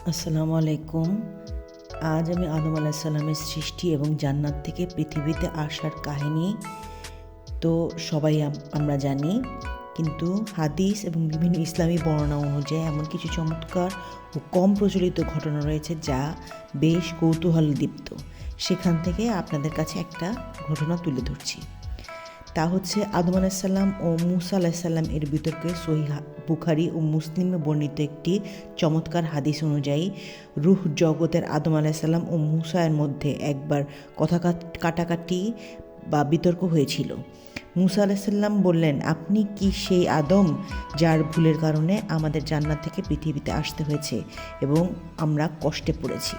আসসালামু আলাইকুম। আজ আমি আদম আলাইহিস সালামের সৃষ্টি এবং জান্নাত থেকে পৃথিবীতে আসার কাহিনী তো সবাই আমরা জানি, কিন্তু হাদিস এবং বিভিন্ন ইসলামী বর্ণনা অনুযায়ী এমন কিছু চমৎকার ও কম প্রচলিত ঘটনা রয়েছে যা বেশ কৌতূহলোদ্দীপ্ত। সেখান থেকে আপনাদের কাছে একটা ঘটনা তুলে ধরছি। তা হচ্ছে আদম আলাইসাল্লাম ও মুসা আলাইসাল্লাম এর বিতর্কে সহিহ বুখারী ও মুসলিমে বর্ণিত একটি চমৎকার হাদিস অনুযায়ী রূহ জগতের আদম আলাইসাল্লাম ও মুসা এর মধ্যে একবার কথা কাটাকাটি বা বিতর্ক হয়েছিল। মুসা আলাইসাল্লাম বললেন, আপনি কি সেই আদম যার ভুলের কারণে আমাদের জান্নাত থেকে পৃথিবীতে আসতে হয়েছে এবং আমরা কষ্টে পড়েছি?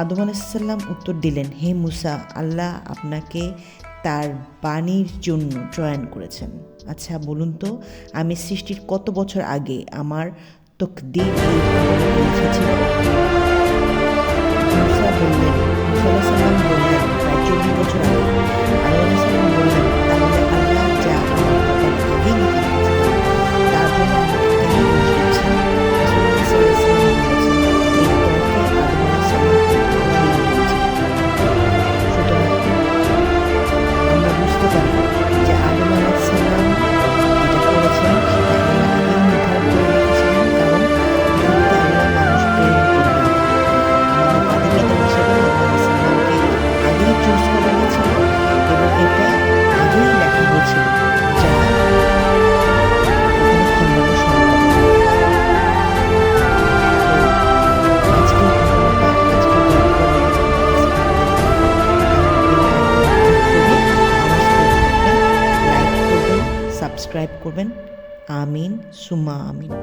আদম আলাইসাল্লাম উত্তর দিলেন, হে মুসা, আল্লাহ আপনাকে তার বাণীর জন্য চয়ন করেছেন। আচ্ছা বলুন তো, আমি সৃষ্টির কত বছর আগে আমার তকদীর এই পৌঁছেছিল? মুসা বললেন, মুসা আলাইসাল্লাম বললেন, প্রায় 40 বছর আগে। আদম আলাইসাল্লাম বললেন, তাহলে আল্লাহ যা আমার বাবার আগেই লিখে রেখেছিলেন তার জন্য আমাকে কেন দোষ দিচ্ছেন? রাসূল সাল্লাল্লাহু আলাইহি ওয়াসাল্লাম বলেছেন, এই তর্কে আদম আলাইসাল্লাম ভুল হয়েছিল। সুতরাং আমরা বুঝতে পারি যে আদম আলাইহিসসালাম যেটা করেছেন সেটা আল্লাহ আগেই নির্ধারণ করে রেখেছিলেন, কারণ পৃথিবীতে আল্লাহ মানুষ প্রেরণ করবেন। আমাদের আদিপিতা হিসেবে আদম আলাইহিসসালামকে আগেই চুজ করা হয়েছিল এবং এটা আগেই লেখা হয়েছিল, যা কখনো খণ্ডানো সম্ভব নয়। তো আজকের ঘটনাটা, আজকের গল্পটা যদি আপনাদের কাছে ভালো লাগে তাহলে আমার সাথে থাকবেন, লাইক করবেন, সাবস্ক্রাইব করবেন। আমিন সুম্মা আমিন।